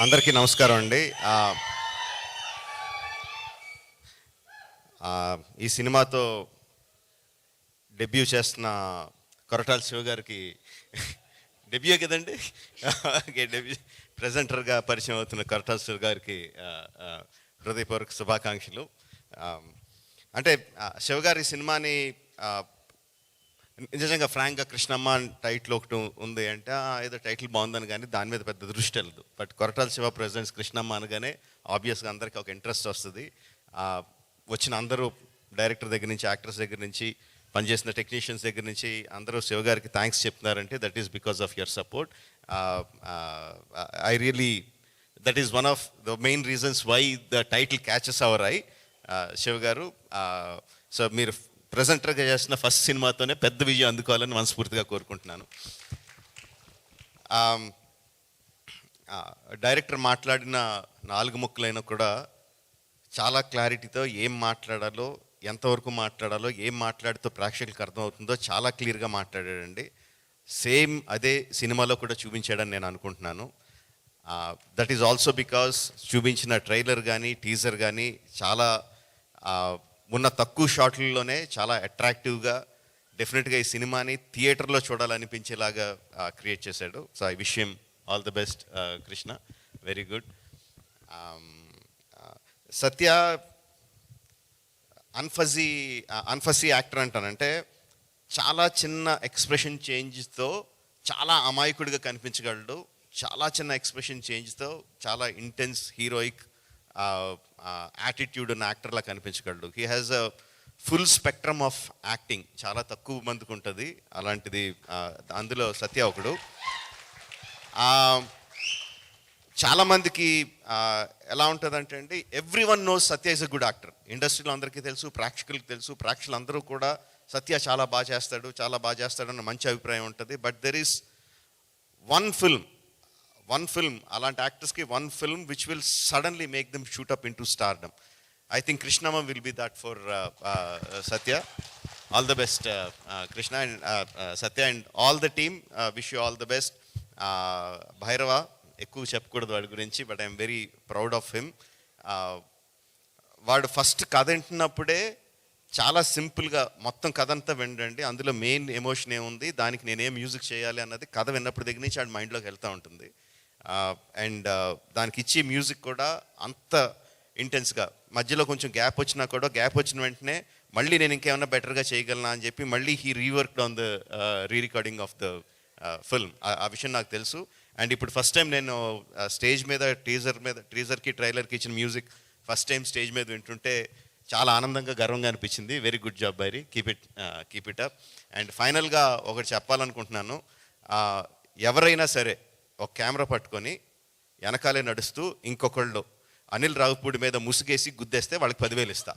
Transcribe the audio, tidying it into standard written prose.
అందరికీ నమస్కారం అండి. ఈ సినిమాతో డెబ్యూ చేస్తున్న కొరటాల శివ గారికి డెబ్యూ కదండి, డెబ్యూ ప్రెజెంటర్గా పరిచయం అవుతున్న కొరటాల శివ గారికి హృదయపూర్వక శుభాకాంక్షలు. అంటే శివ గారి సినిమాని నిజంగా ఫ్రాంక్గా కృష్ణమ్మ టైటిల్ ఒకటి ఉంది అంటే ఏదో టైటిల్ బాగుందని కానీ దాని మీద పెద్ద దృష్టి వెళ్ళదు. బట్ కొరటాల శివ ప్రెజెంట్స్ కృష్ణమ్మ అనగానే ఆబ్వియస్గా అందరికీ ఒక ఇంట్రెస్ట్ వస్తుంది. వచ్చిన అందరూ డైరెక్టర్ దగ్గర నుంచి, యాక్టర్స్ దగ్గర నుంచి, పనిచేసిన టెక్నీషియన్స్ దగ్గర నుంచి అందరూ శివ గారికి థ్యాంక్స్ చెప్తున్నారంటే that is because of your support. I really that is one of the main reasons why the title catches our eye. Shiva గారు, సో మీరు ప్రెజెంటర్గా చేసిన ఫస్ట్ సినిమాతోనే పెద్ద విజయం అందుకోవాలని మనస్ఫూర్తిగా కోరుకుంటున్నాను. డైరెక్టర్ మాట్లాడిన 4 ముక్కలైనా కూడా చాలా క్లారిటీతో ఏం మాట్లాడాలో, ఎంతవరకు మాట్లాడాలో, ఏం మాట్లాడితో ప్రేక్షకులకు అర్థమవుతుందో చాలా క్లియర్గా మాట్లాడాడండి. సేమ్ అదే సినిమాలో కూడా చూపించాడని నేను అనుకుంటున్నాను. దట్ ఈజ్ ఆల్సో బికాస్ చూపించిన ట్రైలర్ కానీ టీజర్ కానీ చాలా ఉన్న తక్కువ షాట్లలోనే చాలా అట్రాక్టివ్గా, డెఫినెట్గా ఈ సినిమాని థియేటర్లో చూడాలనిపించేలాగా క్రియేట్ చేశాడు. So I wish him all the best Krishna, very good. Satya అన్ఫజీ యాక్టర్ అంటానంటే చాలా చిన్న ఎక్స్ప్రెషన్ చేంజ్తో చాలా అమాయకుడిగా కనిపించగలడు. చాలా చిన్న ఎక్స్ప్రెషన్ చేంజ్తో చాలా ఇంటెన్స్ హీరోయిక్ యాటిట్యూడ్ ఉన్న యాక్టర్లా కనిపించగలడు. He has a full spectrum of acting, చాలా తక్కువ మందికి ఉంటుంది అలాంటిది. అందులో సత్య ఒకడు. చాలామందికి ఎలా ఉంటుందంటే అండి, every one knows Satya is a good actor. ఇండస్ట్రీలో అందరికీ తెలుసు, ప్రేక్షకులకు తెలుసు. ప్రేక్షకులందరూ కూడా సత్య చాలా బాగా చేస్తాడు అన్న మంచి అభిప్రాయం ఉంటుంది. But there is one film అలాంటి యాక్టర్స్కి one film which will suddenly make them shoot up into stardom. I think Krishnamma will be that for Satya. All the best Krishna and Satya and all the team. Wish you all the best. Bhairava ఎక్కువ చెప్పకూడదు వాడి గురించి, but I'm very proud of him. వాడు first కథ వింటున్నప్పుడే చాలా సింపుల్గా మొత్తం కథ అంతా వినండి, అందులో మెయిన్ ఎమోషన్ ఏముంది, దానికి నేనేం మ్యూజిక్ చేయాలి అన్నది కథ విన్నప్పుడు దగ్గర నుంచి వాడి మైండ్లోకి వెళ్తూ ఉంటుంది. అండ్ దానికి ఇచ్చే మ్యూజిక్ కూడా అంత ఇంటెన్స్గా, మధ్యలో కొంచెం గ్యాప్ వచ్చినా కూడా గ్యాప్ వచ్చిన వెంటనే మళ్ళీ నేను ఇంకేమన్నా బెటర్గా చేయగలనా అని చెప్పి మళ్ళీ he reworked on the rerecording of the film. ఆ విషయం నాకు తెలుసు. అండ్ ఇప్పుడు ఫస్ట్ టైం నేను స్టేజ్ మీద టీజర్కి ట్రైలర్కి ఇచ్చిన మ్యూజిక్ ఫస్ట్ టైం స్టేజ్ మీద వింటుంటే చాలా ఆనందంగా, గర్వంగా అనిపించింది. Very good job బైరీ, keep it up. And ఫైనల్గా ఒకటి చెప్పాలనుకుంటున్నాను. ఎవరైనా సరే ఒక కెమెరా పట్టుకొని వెనకాలే నడుస్తూ ఇంకొకళ్ళు అనిల్ రావుపూడి మీద ముసుగేసి గుద్దేస్తే వాళ్ళకి 10,000 ఇస్తా.